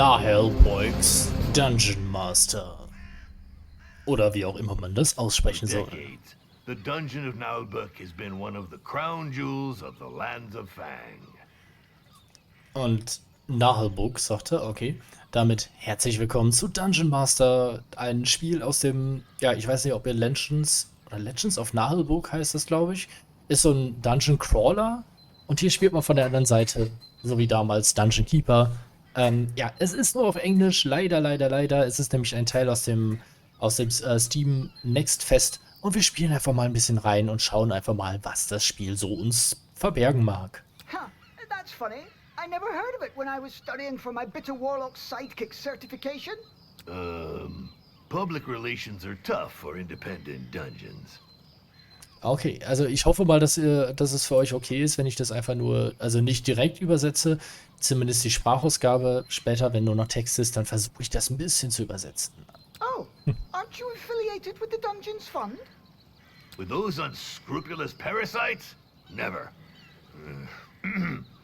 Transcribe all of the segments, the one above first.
Naheulbeuks Dungeon Master. Oder wie auch immer man das aussprechen soll. Decades, the Dungeon of Naheulbeuk has been one of the crown jewels of the lands of Fang. Und Naheulbeuk sagte, okay, damit herzlich willkommen zu Dungeon Master, ein Spiel aus dem, ja, ich weiß nicht, ob ihr Legends of Naheulbeuk heißt das, glaube ich, ist so ein Dungeon Crawler und hier spielt man von der anderen Seite, so wie damals Dungeon Keeper. Ja, es ist nur auf Englisch, leider. Es ist nämlich ein Teil aus dem Steam Next Fest und wir spielen einfach mal ein bisschen rein und schauen einfach mal, was das Spiel so uns verbergen mag. Huh, that's funny. I never heard of it when I was studying for my Bitter Warlock Sidekick certification. Public relations are tough for independent dungeons. Okay, also ich hoffe mal, dass es für euch okay ist, wenn ich das einfach nur, also nicht direkt übersetze, zumindest die Sprachausgabe. Später, wenn nur noch Text ist, dann versuche ich das ein bisschen zu übersetzen. Oh, aren't you affiliated with the Dungeons Fund? With those unscrupulous parasites? Never.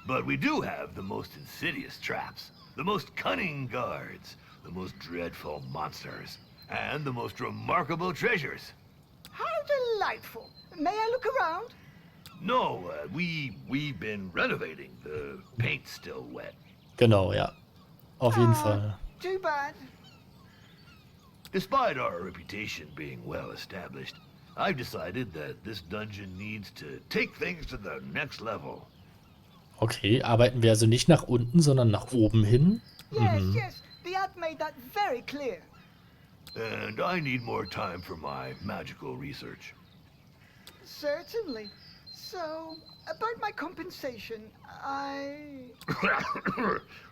But we do have the most insidious traps, the most cunning guards, the most dreadful monsters, and the most remarkable treasures. How delightful. May I look around? No, we've been renovating. The paint's still wet. Genau, ja. Auf jeden Fall. Too bad. Despite our reputation being well established, I've decided that this dungeon needs to take things to the next level. Okay, arbeiten wir also nicht nach unten, sondern nach oben hin? Yes. The ad made that very clear. And I need more time for my magical research. Certainly. So, about my compensation,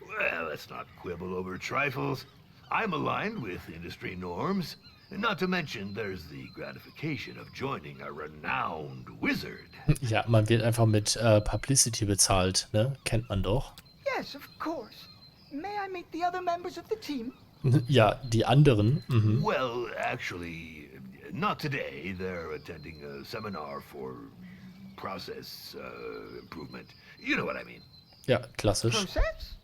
Well, let's not quibble over trifles. I'm aligned with industry norms. Not to mention, there's the gratification of joining a renowned wizard. Ja, man wird einfach mit Publicity bezahlt, ne? Kennt man doch. Yes, of course. May I meet the other members of the team? Ja, die anderen. Well, actually, not today. They're attending a seminar for process improvement. You know what I mean. Ja, klassisch. Process?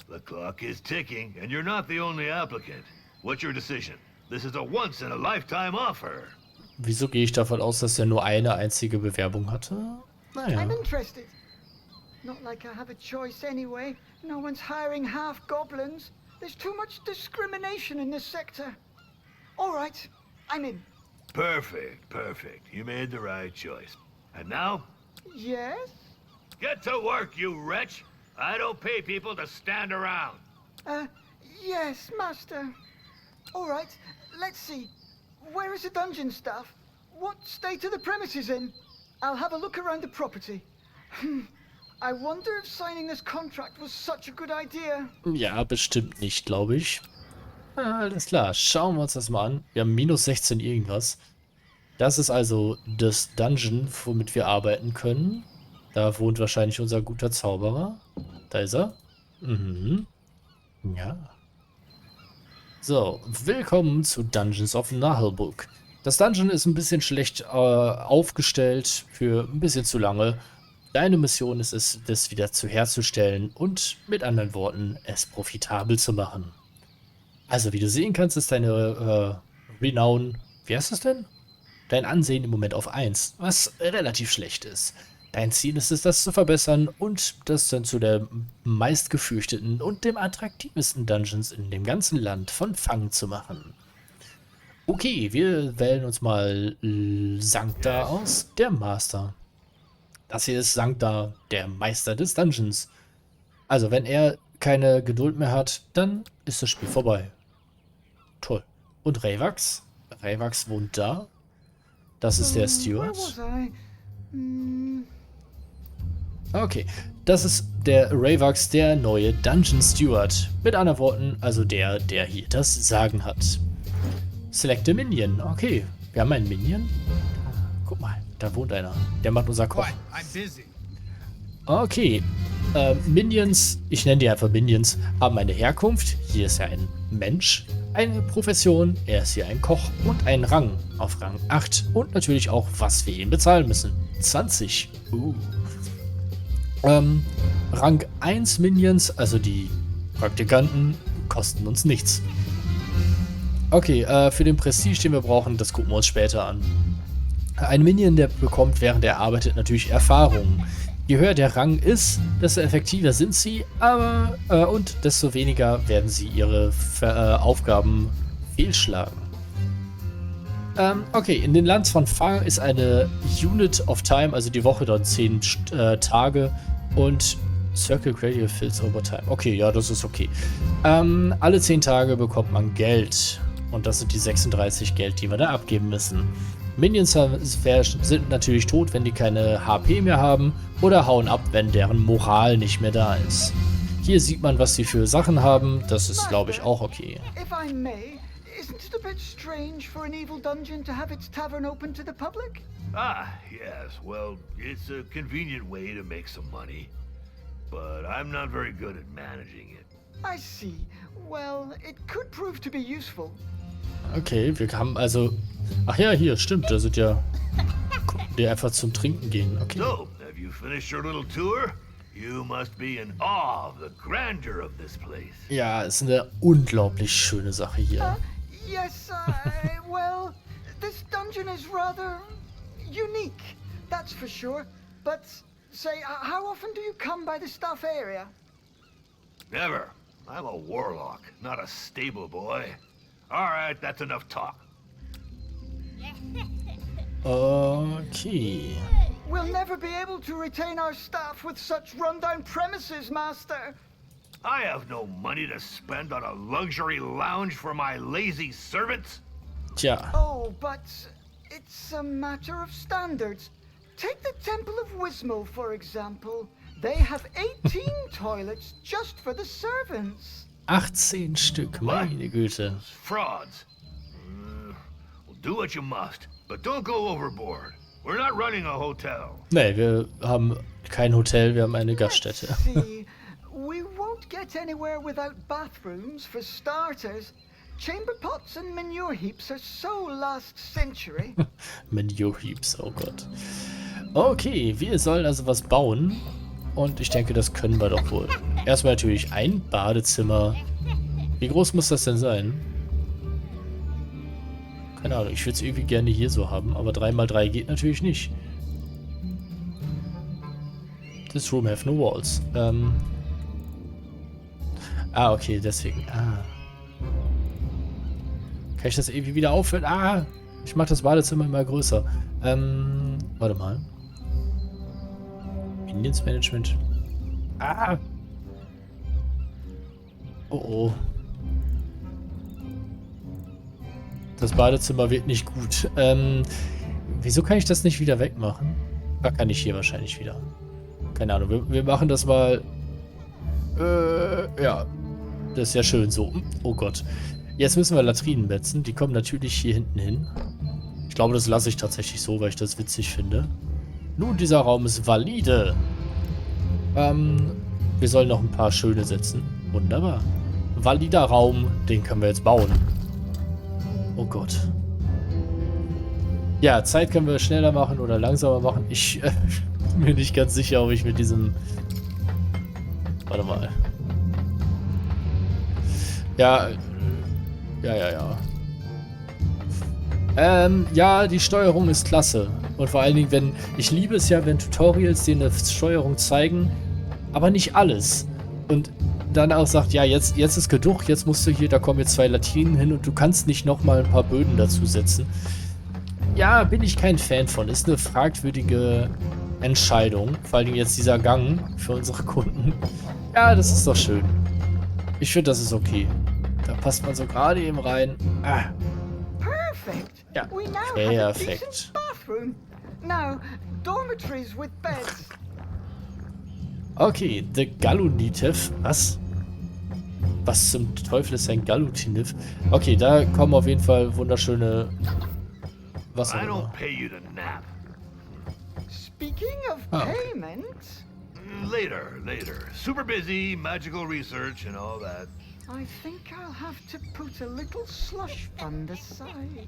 The clock is ticking, and you're not the only applicant. What's your decision? This is a once-in-a-lifetime offer. Wieso gehe ich davon aus, dass er nur eine einzige Bewerbung hatte? Naja. I'm interested. Not like I have a choice anyway. No one's hiring half goblins. There's too much discrimination in this sector. All right, I'm in. Perfect. You made the right choice. And now, Yes? get to work, you wretch. I don't pay people to stand around. Yes, Master. All right, let's see. Where is the dungeon staff? What state are the premises in? I'll have a look around the property. I wonder if signing this contract was such a good idea. Ja, bestimmt nicht, glaube ich. Alles klar, schauen wir uns das mal an. Wir haben minus 16 irgendwas. Das ist also das Dungeon, womit wir arbeiten können. Da wohnt wahrscheinlich unser guter Zauberer. Da ist er. Ja. So, willkommen zu Dungeons of Naheulbeuk. Das Dungeon ist ein bisschen schlecht aufgestellt für ein bisschen zu lange. Deine Mission ist es, das wieder herzustellen und mit anderen Worten, es profitabel zu machen. Also, wie du sehen kannst, ist deine Renown, wie heißt das denn? Dein Ansehen im Moment auf 1, was relativ schlecht ist. Dein Ziel ist es, das zu verbessern und das dann zu der meistgefürchteten und dem attraktivsten Dungeons in dem ganzen Land von Fang zu machen. Okay, wir wählen uns mal Zangdar aus, der Master. Das hier ist Zangdar, der Meister des Dungeons. Also, wenn er keine Geduld mehr hat, dann ist das Spiel vorbei. Toll. Und Reivax? Reivax wohnt da. Das ist der Steward. Okay, das ist der Reivax, der neue Dungeon Steward. Mit anderen Worten, also der hier das Sagen hat. Select a Minion. Okay, wir haben einen Minion. Guck mal, da wohnt einer. Der macht unser Koch. Okay, Minions, ich nenne die einfach Minions, haben eine Herkunft. Hier ist ja ein Mensch. Eine Profession, er ist hier ein Koch und einen Rang auf Rang 8 und natürlich auch, was wir ihm bezahlen müssen. 20. Rang 1 Minions, also die Praktikanten, kosten uns nichts. Okay, für den Prestige, den wir brauchen, das gucken wir uns später an. Ein Minion, der bekommt, während er arbeitet, natürlich Erfahrungen. Je höher der Rang ist, desto effektiver sind sie, aber und desto weniger werden sie ihre Aufgaben fehlschlagen. Okay, in den Lands von Far ist eine Unit of Time, also die Woche dort 10 Tage und Circle Critical Fills over Time. Okay, ja, das ist okay. Alle 10 Tage bekommt man Geld und das sind die 36 Geld, die wir da abgeben müssen. Minions sind natürlich tot, wenn die keine HP mehr haben oder hauen ab, wenn deren Moral nicht mehr da ist. Hier sieht man, was sie für Sachen haben. Das ist, glaube ich, auch okay. If I may, isn't it a bit strange for an evil dungeon to have its tavern open to the public? Ah, yes. Well, it's a convenient way to make some money. But I'm not very good at managing it. I see. Well, it could prove to be useful. Okay, wir haben also... Ach ja, hier, stimmt. Da sind ja... Die einfach zum Trinken gehen. Okay. So, have you finished your little tour? You must be in awe of the grandeur of this place. Ja, ist eine unglaublich schöne Sache hier. Yes, well, this dungeon is rather unique, that's for sure. But, say, how often do you come by the stuff area? Never. I'm a warlock, not a stable boy. All right, that's enough talk. Okay. We'll never be able to retain our staff with such rundown premises, Master. I have no money to spend on a luxury lounge for my lazy servants. Tja. Oh, but it's a matter of standards. Take the Temple of Wismo, for example. They have 18 toilets just for the servants. 18 Stück, meine Güte. Frauds. Well, do what you must, but don't go overboard. We're not running a hotel. Nee, wir haben kein Hotel, wir haben eine Gaststätte. Let's see. We won't get anywhere without bathrooms, for starters. Chamber pots and manure heaps are so last century. Manure Heaps, oh Gott. Okay, wir sollen also was bauen. Und ich denke, das können wir doch wohl. Erstmal natürlich ein Badezimmer. Wie groß muss das denn sein? Keine Ahnung, ich würde es irgendwie gerne hier so haben, aber 3x3 geht natürlich nicht. This room have no walls. Okay, deswegen. Kann ich das irgendwie wieder auffüllen? Ich mache das Badezimmer immer größer. Warte mal. Minions Management. Oh. Das Badezimmer wird nicht gut. Wieso kann ich das nicht wieder wegmachen? Kann ich hier wahrscheinlich wieder. Keine Ahnung, wir machen das mal. Ja. Das ist ja schön so. Oh Gott. Jetzt müssen wir Latrinen betzen. Die kommen natürlich hier hinten hin. Ich glaube, das lasse ich tatsächlich so, weil ich das witzig finde. Nun, dieser Raum ist valide. Wir sollen noch ein paar schöne setzen. Wunderbar. Valider Raum, den können wir jetzt bauen. Oh Gott. Ja, Zeit können wir schneller machen oder langsamer machen. Ich bin mir nicht ganz sicher, ob ich mit diesem... Warte mal. Ja. Ja, die Steuerung ist klasse. Und vor allen Dingen, ich liebe es ja, wenn Tutorials dir eine Steuerung zeigen, aber nicht alles. Und dann auch sagt, ja, jetzt ist genug, jetzt musst du hier, da kommen jetzt 2 Latrinen hin und du kannst nicht nochmal ein paar Böden dazu setzen. Ja, bin ich kein Fan von. Ist eine fragwürdige Entscheidung. Vor allen Dingen jetzt dieser Gang für unsere Kunden. Ja, das ist doch schön. Ich finde, das ist okay. Da passt man so gerade eben rein. Perfect. Ja, We now have a decent perfekt. bathroom. Now, dormitories with beds. Okay, the Galunitiv. Was? Was zum Teufel ist ein Galunitiv? Okay, da kommen auf jeden Fall wunderschöne... Was auch I don't immer. pay you to nap. Speaking of Okay. payment, Later. Super busy, magical research and all that. I think I'll have to put a little slush fund aside.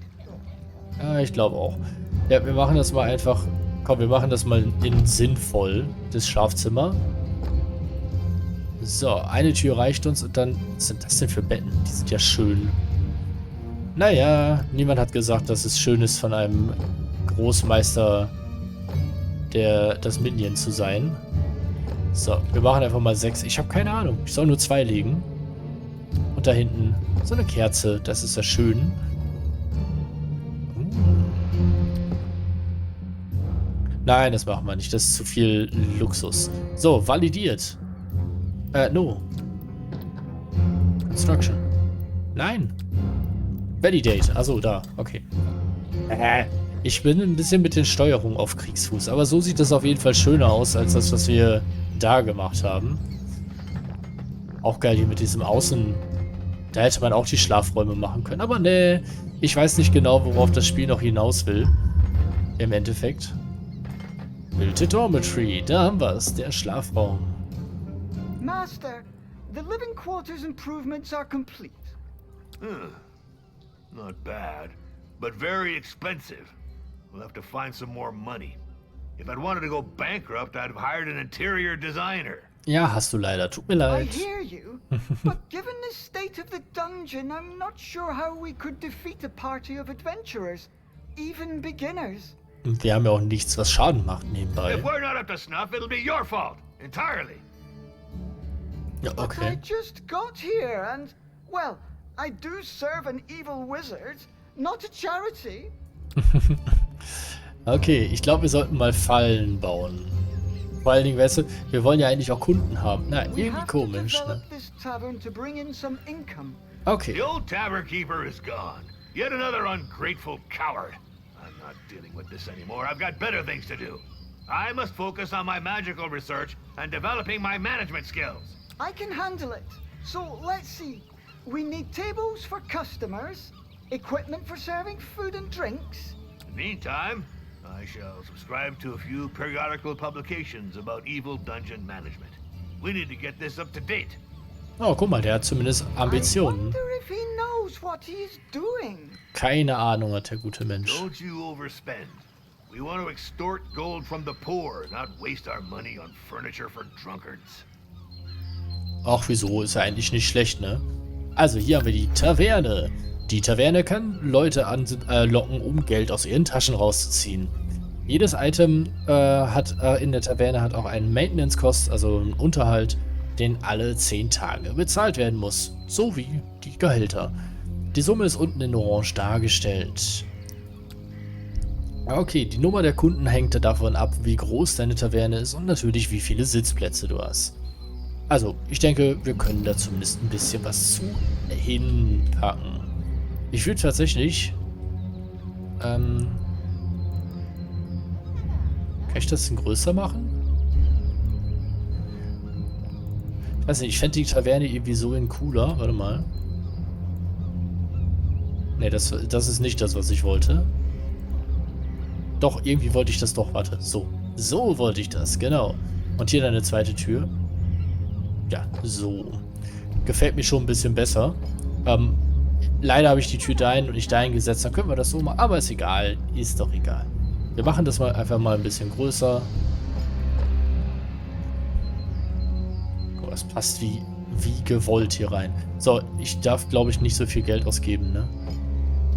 Ja, ich glaube auch. Ja, wir machen das mal einfach... Komm, wir machen das mal in sinnvoll, das Schlafzimmer. So, eine Tür reicht uns und dann... Was sind das denn für Betten? Die sind ja schön. Naja, niemand hat gesagt, dass es schön ist, von einem Großmeister das Minion zu sein. So, wir machen einfach mal 6. Ich habe keine Ahnung. Ich soll nur 2 legen. Und da hinten so eine Kerze. Das ist ja schön. Nein, das machen wir nicht. Das ist zu viel Luxus. So, validiert. No. Construction. Nein. Validate. Achso, da. Okay. Ich bin ein bisschen mit den Steuerungen auf Kriegsfuß. Aber so sieht das auf jeden Fall schöner aus, als das, was wir da gemacht haben. Auch geil hier mit diesem Außen. Da hätte man auch die Schlafräume machen können. Aber nee, ich weiß nicht genau, worauf das Spiel noch hinaus will. Im Endeffekt. Build Dormitory. Da haben wir es. Der Schlafraum. Master, the living quarters improvements are complete. Not bad, but very expensive. We'll have to find some more money. If I'd wanted to go bankrupt, I'd have hired an interior designer. Ja, hast du leider. Tut mir I leid. hear you, but given the state of the dungeon, I'm not sure how we could defeat a party of adventurers, even beginners. Und wir haben ja auch nichts, was Schaden macht nebenbei. If we're not up to snuff, it'll be your fault, entirely. Ja, But I okay. just got here and, well, I do serve an evil wizard, not a charity. Okay, ich glaube, wir sollten mal Fallen bauen. Vor allen Dingen, weißt du, wir wollen ja eigentlich auch Kunden haben. Na, We irgendwie have to komisch, ne? develop this tavern to bring in some income. Okay. The old tavern keeper is gone. Yet another ungrateful coward. I'm not dealing with this anymore. I've got better things to do. I must focus on my magical research and developing my management skills. I can handle it. So let's see. We need tables for customers, equipment for serving food and drinks. In the meantime, I shall subscribe to a few periodical publications about evil dungeon management. We need to get this up to date. Oh, guck mal, der hat zumindest I Ambitionen. wonder if he knows what he's doing. Keine Ahnung hat der gute Mensch. Don't you overspend. We want to extort gold from the poor, not waste our money on furniture for drunkards. Ach, wieso? Ist ja eigentlich nicht schlecht, ne? Also, hier haben wir die Taverne. Die Taverne kann Leute anlocken, um Geld aus ihren Taschen rauszuziehen. Jedes Item in der Taverne hat auch einen Maintenance-Cost, also einen Unterhalt, den alle 10 Tage bezahlt werden muss. So wie die Gehälter. Die Summe ist unten in Orange dargestellt. Okay, die Nummer der Kunden hängt davon ab, wie groß deine Taverne ist und natürlich, wie viele Sitzplätze du hast. Also, ich denke, wir können da zumindest ein bisschen was zu hinpacken. Ich würde tatsächlich... kann ich das denn größer machen? Ich weiß nicht, ich fände die Taverne irgendwie so cooler. Warte mal. Ne, das ist nicht das, was ich wollte. Doch, irgendwie wollte ich das doch. Warte, so. So wollte ich das, genau. Und hier dann eine zweite Tür. Ja, so. Gefällt mir schon ein bisschen besser. Leider habe ich die Tür dahin und nicht dahin gesetzt. Dann können wir das so machen. Aber ist egal. Ist doch egal. Wir machen das mal einfach mal ein bisschen größer. Guck, das passt wie gewollt hier rein. So, ich darf, glaube ich, nicht so viel Geld ausgeben, ne?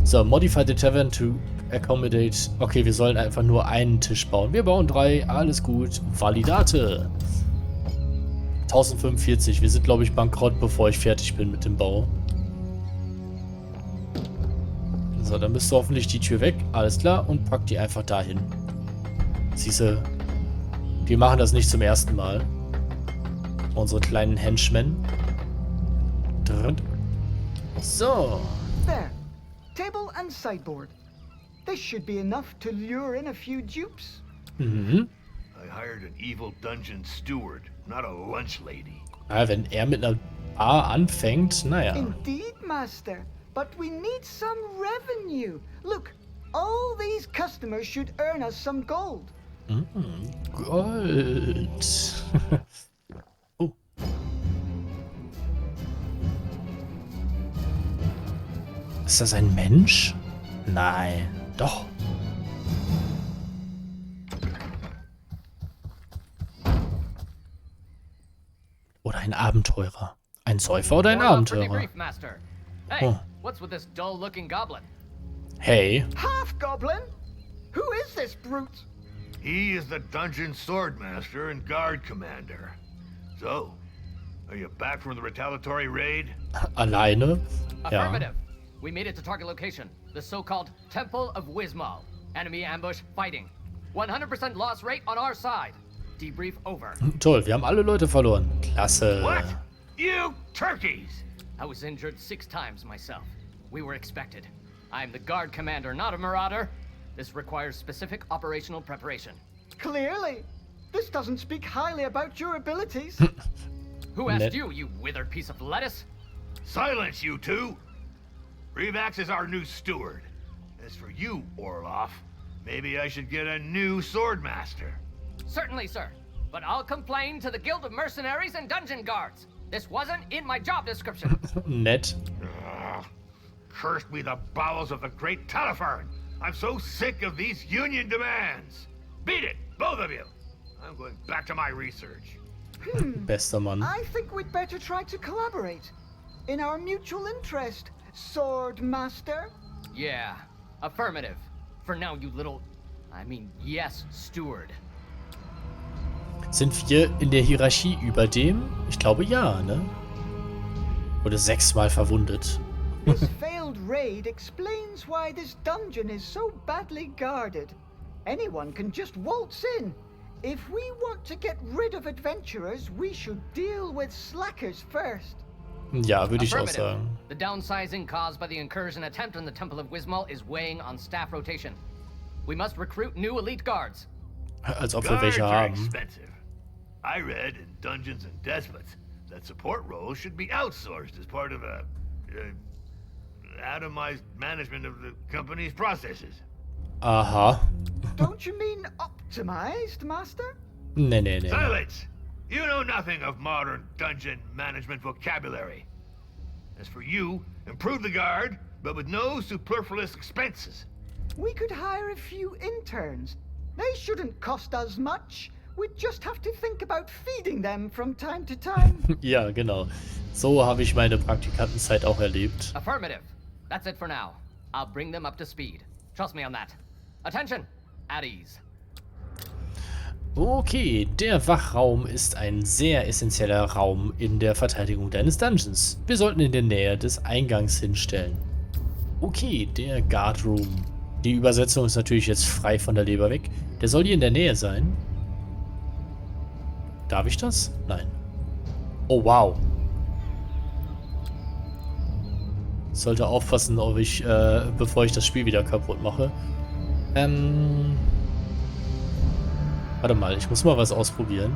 So, modify the tavern to accommodate. Okay, wir sollen einfach nur einen Tisch bauen. Wir bauen 3. Alles gut. Validate. 1045. Wir sind, glaube ich, bankrott, bevor ich fertig bin mit dem Bau. So, dann müsste hoffentlich die Tür weg. Alles klar. Und pack die einfach dahin. Siehste, wir machen das nicht zum ersten Mal. Unsere kleinen Henchmen. So. There. Table and sideboard. This should be enough to lure in a few dupes. Mhm. I hired an evil dungeon steward, not a lunch lady. Ja, wenn er mit einer Bar anfängt, naja. Indeed, Master. But we need some revenue. Look, all these customers should earn us some gold. Gold. Oh. Ist das ein Mensch? Nein. Doch. Oder Ein Abenteurer. Ein Säufer oder ein More love for Abenteurer? debrief, Master. Hey, Oh. what's with this dull-looking goblin? Hey. Half goblin? Who is this brute? He is the dungeon swordmaster and guard commander. So, are you back from the retaliatory raid? Alleine? Ja. Affirmative. We made it to target location, the so-called Temple of Wismal. Enemy ambush fighting. 100% loss rate on our side. Debrief over. Toll, wir haben alle Leute verloren. Klasse. What? You turkeys! I was injured 6 times myself. We were expected. I'm the guard commander, not a marauder. This requires specific operational preparation. Clearly. This doesn't speak highly about your abilities. Who asked Net- you, you withered piece of lettuce? Silence, you two! Reivax is our new steward. As for you, Orloff, maybe I should get a new swordmaster. Certainly, sir. But I'll complain to the Guild of Mercenaries and Dungeon Guards. This wasn't in my job description. Nett. Ugh. Cursed be the bowels of the great Talifern! I'm so sick of these union demands! Beat it, both of you! I'm going back to my research. Bester Mann. I think we'd better try to collaborate. In our mutual interest, Sword Master. Yeah, affirmative. For now, you little... yes, steward. Sind wir in der Hierarchie über dem? Ich glaube ja, ne? Wurde 6-mal verwundet. This failed raid explains why this dungeon is so badly guarded. Anyone can just waltz in. If we want to get rid of adventurers, we should deal with slackers first. Ja, würde ich auch Affirmative. sagen. The downsizing caused by the incursion attempt on the Temple of Wismal is weighing on staff rotation. We must recruit new elite guards. Als ob wir Guards welche are haben. expensive. I read in Dungeons and Despots that support roles should be outsourced as part of a atomized management of the company's processes. Aha. Don't you mean optimized, Master? Nee, nee, nee. Silence! You know nothing of modern dungeon management vocabulary. As for you, improve the guard, but with no superfluous expenses. We could hire a few interns. They shouldn't cost us much. We'd just have to think about feeding them from time to time. Ja, genau. So habe ich meine Praktikantenzeit auch erlebt. Affirmative. That's it for now. I'll bring them up to speed. Trust me on that. Attention! At ease. Okay, der Wachraum ist ein sehr essentieller Raum in der Verteidigung deines Dungeons. Wir sollten in der Nähe des Eingangs hinstellen. Okay, der Guard Room. Die Übersetzung ist natürlich jetzt frei von der Leber weg. Der soll hier in der Nähe sein. Darf ich das? Nein. Oh, wow. Ich sollte aufpassen, ob ich, bevor ich das Spiel wieder kaputt mache. Warte mal, ich muss mal was ausprobieren.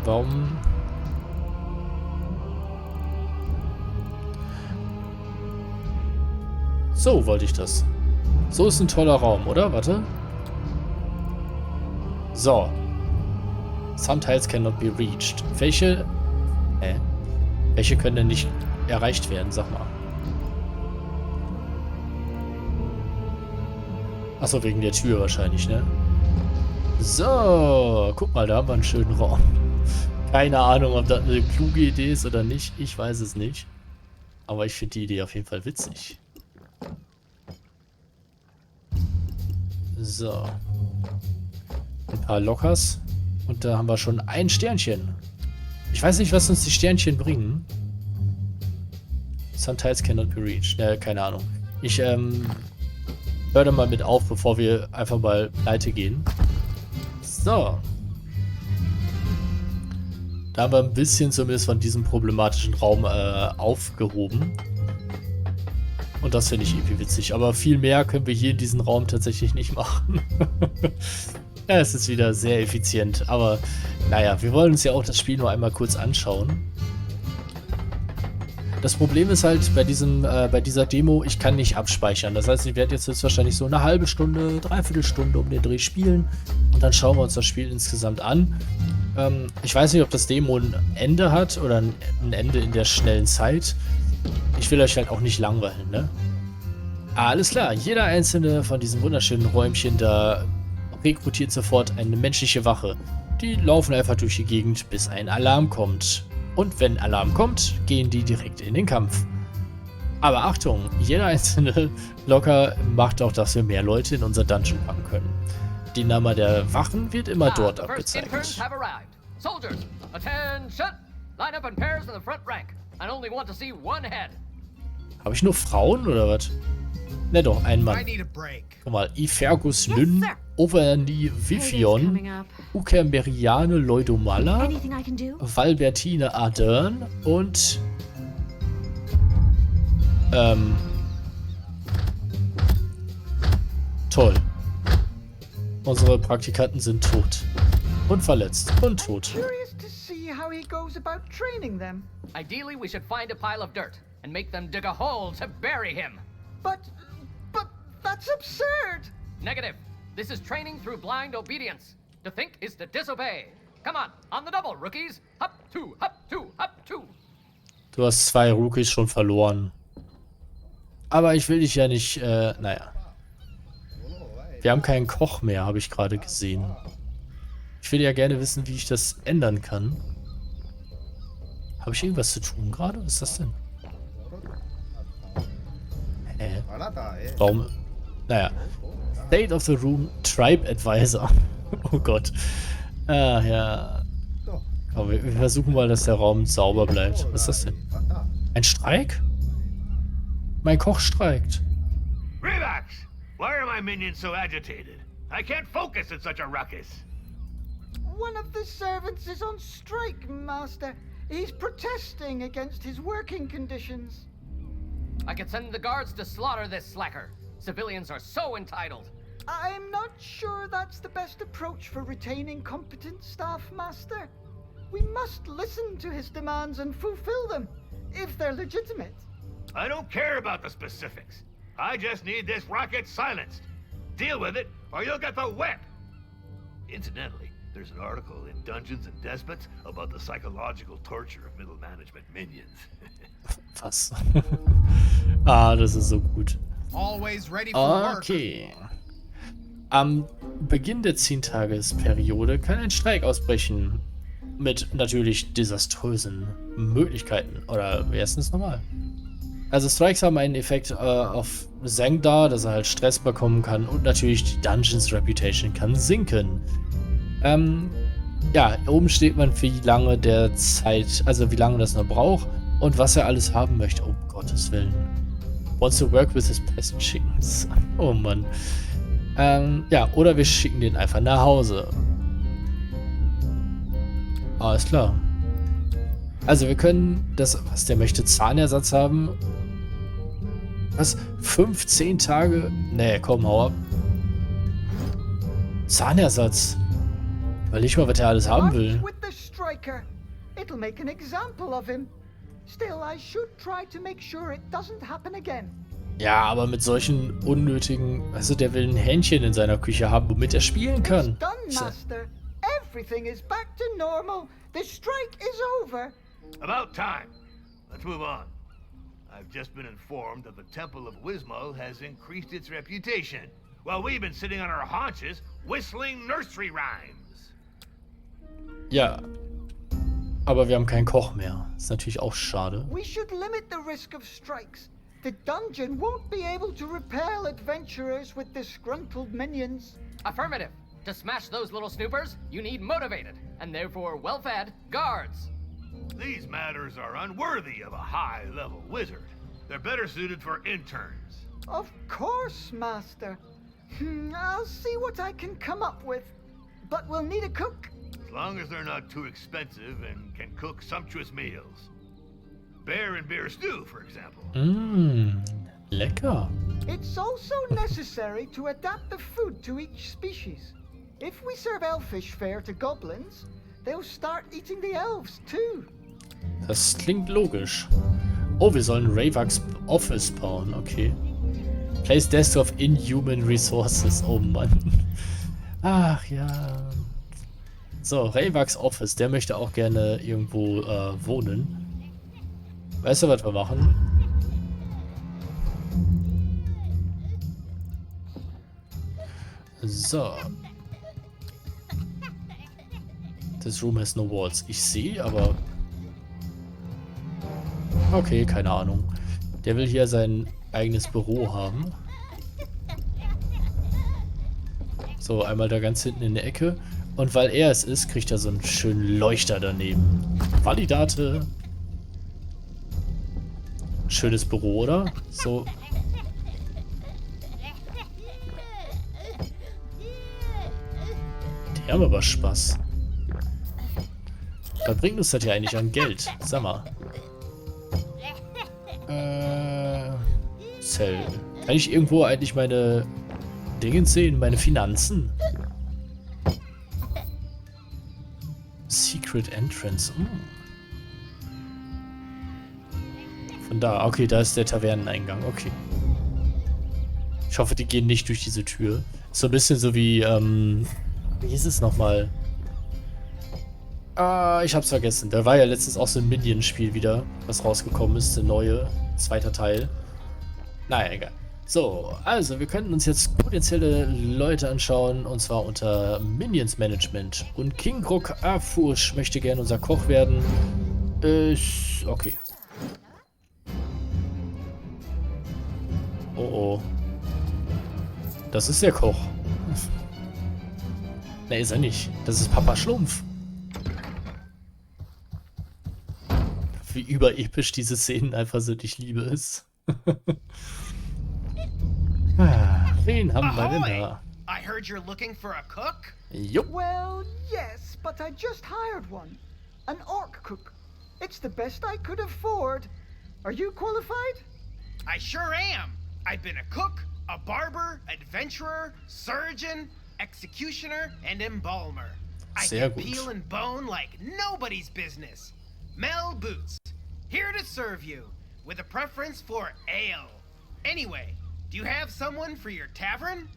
Warum? So wollte ich das. So ist ein toller Raum, oder? Warte. So. Some tiles cannot be reached. Welche... Welche können denn nicht erreicht werden? Sag mal. Achso, wegen der Tür wahrscheinlich, ne? So. Guck mal, da haben wir einen schönen Raum. Keine Ahnung, ob das eine kluge Idee ist oder nicht. Ich weiß es nicht. Aber ich finde die Idee auf jeden Fall witzig. So. Ein paar Lockers. Und da haben wir schon ein Sternchen. Ich weiß nicht, was uns die Sternchen bringen. Sometimes cannot be reached. Keine Ahnung. Ich höre da mal mit auf, bevor wir einfach mal pleite gehen. So. Da haben wir ein bisschen zumindest von diesem problematischen Raum aufgehoben. Und das finde ich irgendwie witzig. Aber viel mehr können wir hier in diesem Raum tatsächlich nicht machen. Ja, es ist wieder sehr effizient. Aber naja, wir wollen uns ja auch das Spiel nur einmal kurz anschauen. Das Problem ist halt bei dieser Demo, ich kann nicht abspeichern. Das heißt, ich werde jetzt wahrscheinlich so eine halbe Stunde, dreiviertel Stunde um den Dreh spielen. Und dann schauen wir uns das Spiel insgesamt an. Ich weiß nicht, ob das Demo ein Ende hat oder ein Ende in der schnellen Zeit. Ich will euch halt auch nicht langweilen, ne? Alles klar, jeder einzelne von diesen wunderschönen Räumchen da rekrutiert sofort eine menschliche Wache. Die laufen einfach durch die Gegend, bis ein Alarm kommt. Und wenn Alarm kommt, gehen die direkt in den Kampf. Aber Achtung, jeder einzelne Locker macht auch, dass wir mehr Leute in unser Dungeon packen können. Die Nummer der Wachen wird immer dort The first interns abgezeigt. have arrived. Soldiers, attention! Line up in pairs in the front rank. I only want to see one head. Habe ich nur Frauen oder was? Ne doch, ein I Mann. need a break. Guck mal, Ifergus Lyn, Overni Vivion, Ukermeriane Leudomala, Anything I can do? Valbertine Ardern und toll. Unsere Praktikanten sind tot. Und verletzt. Und tot. Curious to see how he goes about training them. Ideally, we should find a pile of dirt and make them dig a hole to bury him. But that's absurd. Negative. This is training through blind obedience. To think is to disobey. Come on the double, rookies. Up, two, up, two, up, two. Du hast 2 Rookies schon verloren. Aber ich will dich ja nicht, naja. Wir haben keinen Koch mehr, habe ich gerade gesehen. Ich will ja gerne wissen, wie ich das ändern kann. Habe ich irgendwas zu tun gerade? Was ist das denn? Warum? Naja. State of the Room, Tribe Advisor. Oh Gott. Ah, ja. Komm, wir versuchen mal, dass der Raum sauber bleibt. Was ist das denn? Ein Streik? Mein Koch streikt. Reivax! Why are my minions so agitated? I can't focus in such a ruckus. One of the servants is on strike, Master. He's protesting against his working conditions. I could send the guards to slaughter this slacker. Civilians are so entitled. I'm not sure that's the best approach for retaining competent staff, Master. We must listen to his demands and fulfill them, if they're legitimate. I don't care about the specifics. I just need this rocket silenced. Deal with it, or you'll get the whip. Incidentally, there's an article in Dungeons and Despots about the psychological torture of middle management minions. Was? Ah, das ist so gut. Always ready for work. Okay. Am Beginn der 10-Tages-Periode kann ein Streik ausbrechen. Mit natürlich desaströsen Möglichkeiten. Oder erstens normal. Also Strikes haben einen Effekt auf Zangdar, dass er halt Stress bekommen kann. Und natürlich die Dungeons Reputation kann sinken. Ja, oben steht man, wie lange der Zeit, also wie lange das noch braucht. Und was er alles haben möchte. Oh Gottes Willen. Wants to work with his pest chickens. Oh Mann. Ja, oder wir schicken den einfach nach Hause. Alles klar. Also wir können das, was der möchte, Zahnersatz haben. Was? 15 Tage? Nee, komm, hau ab. Zahnersatz. Überleg mal, was er alles haben will. With the striker. It'll make an example of him. Still, I should try to make sure it doesn't happen again. Ja, aber mit solchen unnötigen... Also der will ein Hähnchen in seiner Küche haben, womit er spielen kann. It's done, Master. Everything is back to normal. The strike is over. About time. Let's move on. I've just been informed that the Temple of Wismal has increased its reputation, while we've been sitting on our haunches whistling nursery rhymes. Ja. Aber wir haben keinen Koch mehr. Ist natürlich auch schade. We should limit the risk of strikes. The dungeon won't be able to repel adventurers with disgruntled minions. Affirmative. To smash those little snoopers, you need motivated, and therefore well-fed, guards. These matters are unworthy of a high-level wizard. They're better suited for interns. Of course, Master. I'll see what I can come up with. But we'll need a cook. As long as they're not too expensive and can cook sumptuous meals. Bear and beer stew, for example. Lecker. It's also necessary to adapt the food to each species. If we serve elfish fare to goblins, they'll start eating the elves too. Das klingt logisch. Oh, wir sollen Reivax Office bauen, okay. Place Desk of Inhuman Resources, oh Mann. Ach ja. So, Reivax Office, der möchte auch gerne irgendwo wohnen. Weißt du, was wir machen? So. This room has no walls. Ich sehe, aber... Okay, keine Ahnung. Der will hier sein eigenes Büro haben. So, einmal da ganz hinten in der Ecke. Und weil er es ist, kriegt er so einen schönen Leuchter daneben. Validate. Schönes Büro, oder? So. Die haben aber Spaß. Da bringt uns das ja eigentlich an Geld. Sag mal. Zell. Kann ich irgendwo eigentlich meine Dinge sehen? Meine Finanzen? Secret Entrance. Von da. Okay, da ist der Taverneneingang. Okay. Ich hoffe, die gehen nicht durch diese Tür. So ein bisschen so wie, wie hieß es nochmal? Ich hab's vergessen. Da war ja letztens auch so ein Minion-Spiel wieder, was rausgekommen ist. Der neue, zweiter Teil. Naja, egal. So, also wir könnten uns jetzt potenzielle Leute anschauen, und zwar unter Minions Management. Und King Kruk Afusch möchte gerne unser Koch werden. Okay. Oh oh. Das ist der Koch. Ne, ist er nicht. Das ist Papa Schlumpf. Wie überepisch diese Szenen einfach sind. Ich liebe es. Wen haben wir denn da? I heard you're looking for a cook? Jupp. Well, yes, but I just hired one. An orc cook. It's the best I could afford. Are you qualified? I sure am. I've been a cook, a barber, adventurer, surgeon, executioner, and embalmer. I Sehr can gut. peel and bone like nobody's business. Mel Boots, here to serve you, with a preference for ale. Anyway, do you have someone for your tavern?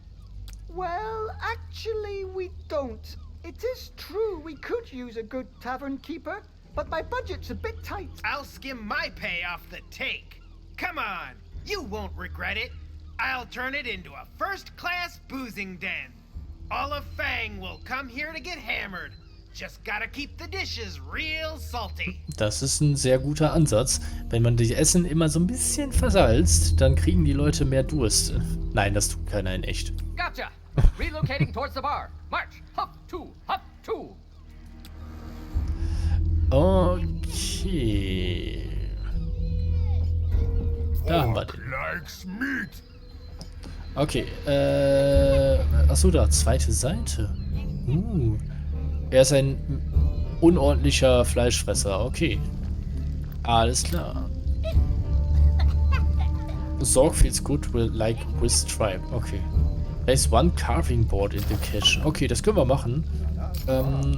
Well, actually, we don't. It is true we could use a good tavern keeper, but my budget's a bit tight. I'll skim my pay off the take. Come on, you won't regret it. I'll turn it into a first-class boozing den. All of Fang will come here to get hammered. Just gotta keep the dishes real salty. Das ist ein sehr guter Ansatz. Wenn man die Essen immer so ein bisschen versalzt, dann kriegen die Leute mehr Durst. Nein, das tut keiner in echt. Gotcha! Relocating towards the bar. March! Hop two! Hop two! Okay. Da haben wir den. Likes meat. Okay, achso, da, zweite Seite. Er ist ein unordentlicher Fleischfresser, okay. Alles klar. Zorg feels good like with tribe, okay. Place one carving board in the kitchen. Okay, das können wir machen.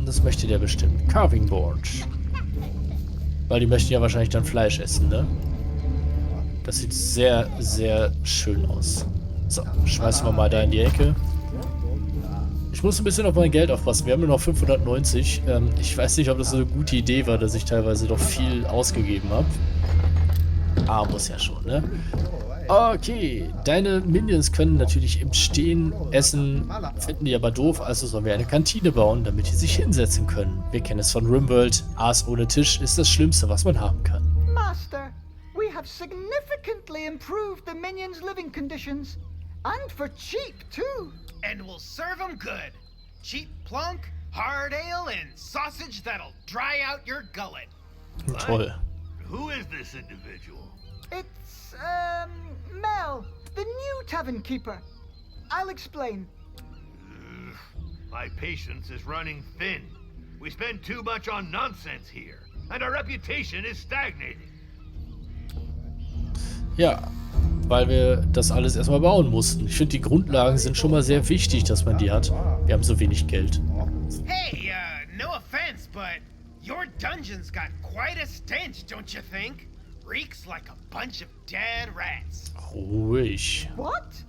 Das möchte der bestimmt. Carving board. Weil die möchten ja wahrscheinlich dann Fleisch essen, ne? Das sieht sehr, sehr schön aus. So, schmeißen wir mal da in die Ecke. Ich muss ein bisschen auf mein Geld aufpassen. Wir haben nur noch 590. Ich weiß nicht, ob das so eine gute Idee war, dass ich teilweise doch viel ausgegeben habe. Ah, muss ja schon, ne? Okay, deine Minions können natürlich im Stehen essen, finden die aber doof, also sollen wir eine Kantine bauen, damit die sich hinsetzen können. Wir kennen es von Rimworld. Aas ohne Tisch ist das Schlimmste, was man haben kann. Master, we have significantly improved the minions' living conditions. And for cheap, too. And we'll serve 'em good. Cheap plunk, hard ale, and sausage that'll dry out your gullet. Toll. Who is this individual? It's, Mel, the new tavern keeper. I'll explain. My patience is running thin. We spend too much on nonsense here, and our reputation is stagnating. Ja, weil wir das alles erstmal bauen mussten. Ich finde, die Grundlagen sind schon mal sehr wichtig, dass man die hat. Wir haben so wenig Geld. Hey, no offense, but your dungeon's got quite a stench, don't you think? Reeks like a bunch of dead rats. Ruhig. What?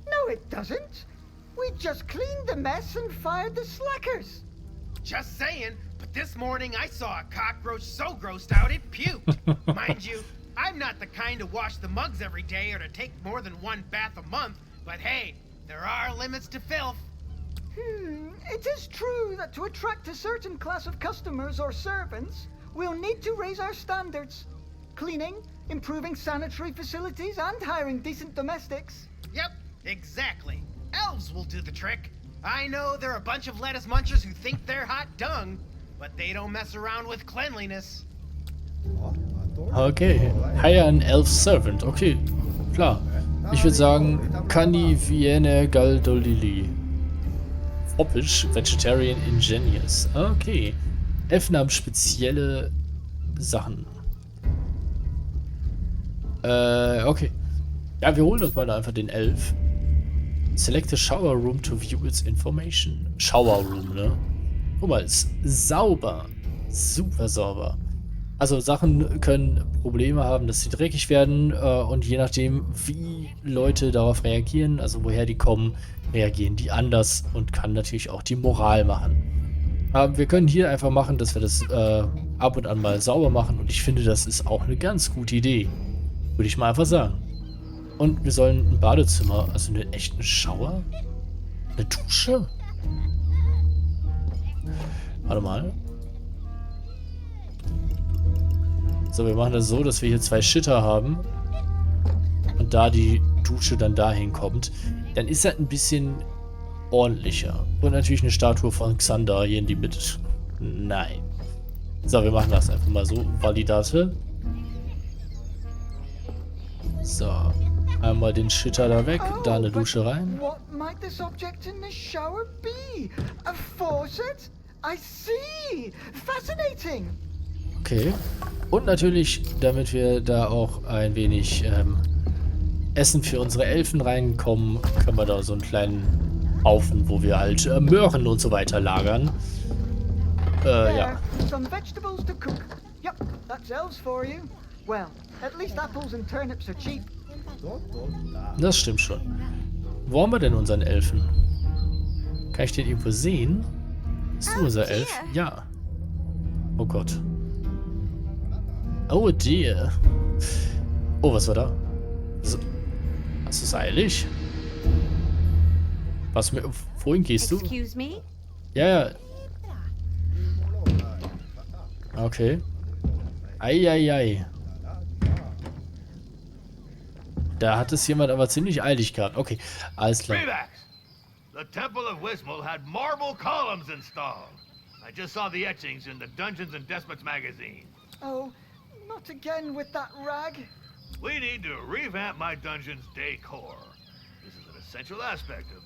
No, it doesn't. We just cleaned the mess and fired the slackers. Just saying, but this morning I saw a cockroach so grossed out it puked. Mind you, I'm not the kind to wash the mugs every day or to take more than one bath a month, but hey, there are limits to filth. It is true that to attract a certain class of customers or servants, we'll need to raise our standards. Cleaning, improving sanitary facilities, and hiring decent domestics. Yep, exactly. Elves will do the trick. I know they're a bunch of lettuce munchers who think they're hot dung, but they don't mess around with cleanliness. Okay. Hire an Elf Servant. Okay, klar. Ich würde sagen, Cani Viene Galdolili. Foppisch, Vegetarian Ingenious. Okay. Elfen haben spezielle Sachen. Okay. Ja, wir holen uns mal einfach den Elf. Select a shower room to view its information. Shower Room, ne? Guck mal, ist sauber. Super sauber. Also Sachen können Probleme haben, dass sie dreckig werden und je nachdem, wie Leute darauf reagieren, also woher die kommen, reagieren die anders und kann natürlich auch die Moral machen. Wir können hier einfach machen, dass wir das ab und an mal sauber machen und ich finde, das ist auch eine ganz gute Idee. Würde ich mal einfach sagen. Und wir sollen ein Badezimmer, also einen echten Schauer? Eine Dusche? Warte mal. So, wir machen das so, dass wir hier 2 Shitter haben. Und da die Dusche dann dahin kommt. Dann ist das ein bisschen ordentlicher. Und natürlich eine Statue von Xander hier in die Mitte. Nein. So, wir machen das einfach mal so. Validate. So. Einmal den Shitter da weg, da eine Dusche rein. What might this object in the shower be? A faucet? I see! Fascinating! Okay. Und natürlich, damit wir da auch ein wenig Essen für unsere Elfen reinkommen, können wir da so einen kleinen Haufen, wo wir halt Möhren und so weiter lagern. Ja. Some vegetables to cook. Yep, that's elves for you. Well, at least apples and turnips are cheap. Das stimmt schon. Wo haben wir denn unseren Elfen? Kann ich den irgendwo sehen? Ist du unser Elf? Ja. Oh Gott. Oh dear. Oh, was war da? So. Hast du es eilig? Was mir. Wohin gehst du? Excuse me? Ja, ja. Okay. Eieiei. Da hat es jemand aber ziemlich eilig gehabt. Okay, alles klar. Reivax! The Temple of Wismal had marble columns installed. I just saw the etchings in the Dungeons and Despots magazine. Oh, not again with that rag. We need to revamp my dungeon's decor. This is an essential aspect of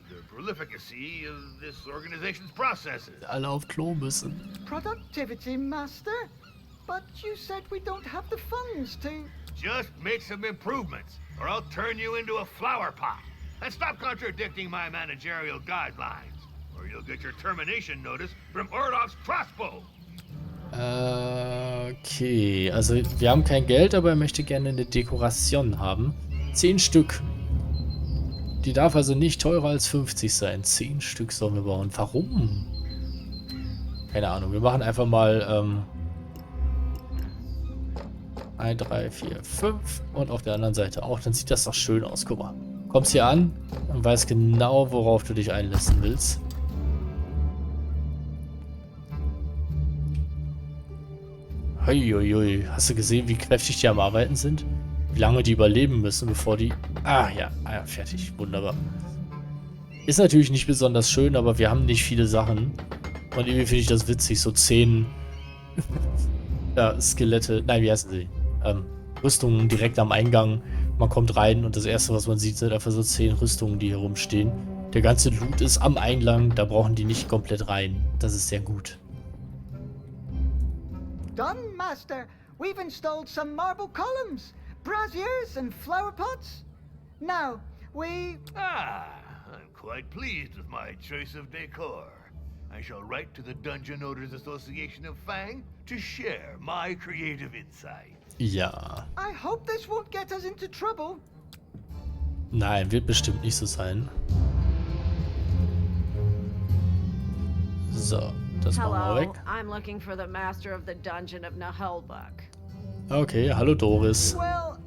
the prolificacy of this organization's processes. Alle auf Klo müssen. Productivity, Master? But you said we don't have the funds to... Just make some improvements, or I'll turn you into a flower pot. And stop contradicting my managerial guidelines, or you'll get your termination notice from Orloff's crossbow. Okay, also wir haben kein Geld, aber er möchte gerne eine Dekoration haben. 10 Stück. Die darf also nicht teurer als 50 sein. 10 Stück sollen wir bauen. Warum? Keine Ahnung, wir machen einfach mal 1, 3, 4, 5 und auf der anderen Seite auch. Dann sieht das doch schön aus. Guck mal. Kommst hier an und weißt genau, worauf du dich einlassen willst. Huiuiui. Hast du gesehen, wie kräftig die am Arbeiten sind? Wie lange die überleben müssen, bevor die... Ah ja, fertig. Wunderbar. Ist natürlich nicht besonders schön, aber wir haben nicht viele Sachen. Und irgendwie finde ich das witzig. So 10... ja, Skelette... Nein, wie heißen sie? Rüstungen direkt am Eingang. Man kommt rein und das erste, was man sieht, sind einfach so 10 Rüstungen, die hier rumstehen. Der ganze Loot ist am Eingang. Da brauchen die nicht komplett rein. Das ist sehr gut. Done, Master. We've installed some marble columns, braziers and flower pots. Now, we... Ah, I'm quite pleased with my choice of decor. I shall write to the Dungeon Owners Association of Fang to share my creative insight. Ja. I hope this won't get us into trouble. Nein, wird bestimmt nicht so sein. So, das machen wir weg. I'm looking for the master of the Dungeon of Naheulbeuk. Okay, hallo Doris. Well,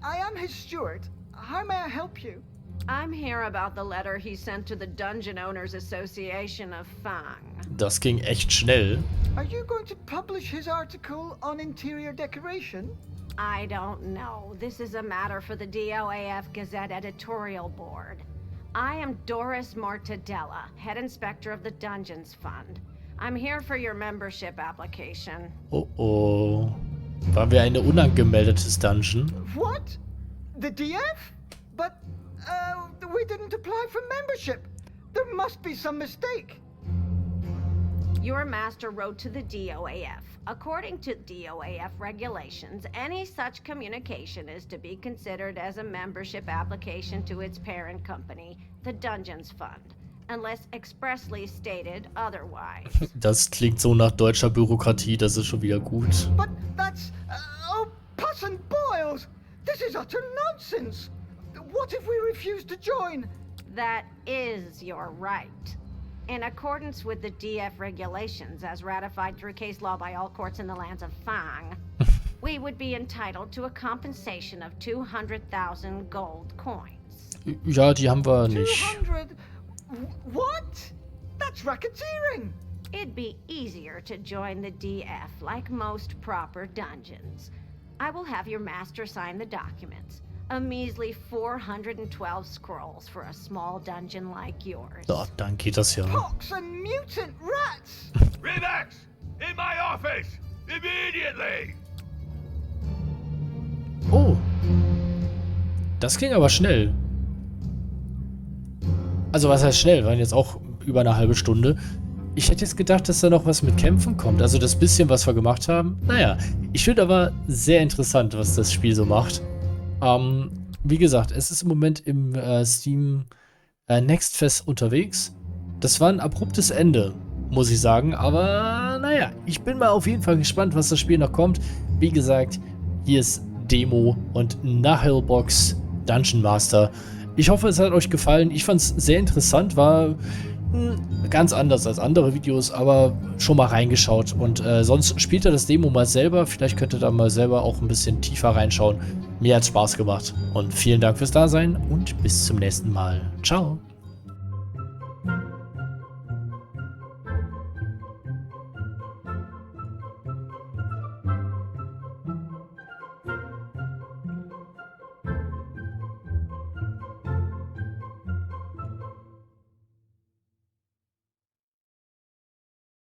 I am his steward. How may I help you? I'm here about the letter he sent to the Dungeon Owners Association of Fang. Das ging echt schnell. Are you going to publish his article on interior decoration? I don't know. This is a matter for the DOAF Gazette editorial board. I am Doris Mortadella, head inspector of the Dungeons Fund. I'm here for your membership application. Oh oh. Waren wir ein unangemeldetes Dungeon? What? The DF? But, we didn't apply for membership. There must be some mistake. Your master wrote to the DOAF. According to DOAF regulations, any such communication is to be considered as a membership application to its parent company, the Dungeons Fund, unless expressly stated otherwise. Das klingt so nach deutscher Bürokratie, das ist schon wieder gut. But that's... oh, pus and boils! This is utter nonsense! What if we refuse to join? That is your right. In accordance with the DF regulations as ratified through case law by all courts in the lands of Fang, we would be entitled to a compensation of 200,000 gold coins. Ja, die haben wir nicht. 200... What? That's racketeering! It'd be easier to join the DF like most proper dungeons. I will have your master sign the documents. A measly 412 scrolls for a small dungeon like yours. Ja, dann geht das ja. Pox and mutant rats! Reivax! In my office! Immediately! Oh. Das ging aber schnell. Also was heißt schnell? Waren jetzt auch über eine halbe Stunde. Ich hätte jetzt gedacht, dass da noch was mit Kämpfen kommt. Also das bisschen, was wir gemacht haben. Naja, ich finde aber sehr interessant, was das Spiel so macht. Wie gesagt, es ist im Moment im Steam Next Fest unterwegs. Das war ein abruptes Ende, muss ich sagen. Aber naja, ich bin mal auf jeden Fall gespannt, was das Spiel noch kommt. Wie gesagt, hier ist Demo und Naheulbeuks Dungeon Master. Ich hoffe, es hat euch gefallen. Ich fand es sehr interessant, war ganz anders als andere Videos, aber schon mal reingeschaut. Und sonst spielt ihr das Demo mal selber. Vielleicht könnt ihr da mal selber auch ein bisschen tiefer reinschauen. Mir hat Spaß gemacht. Und vielen Dank fürs Dasein und bis zum nächsten Mal. Ciao.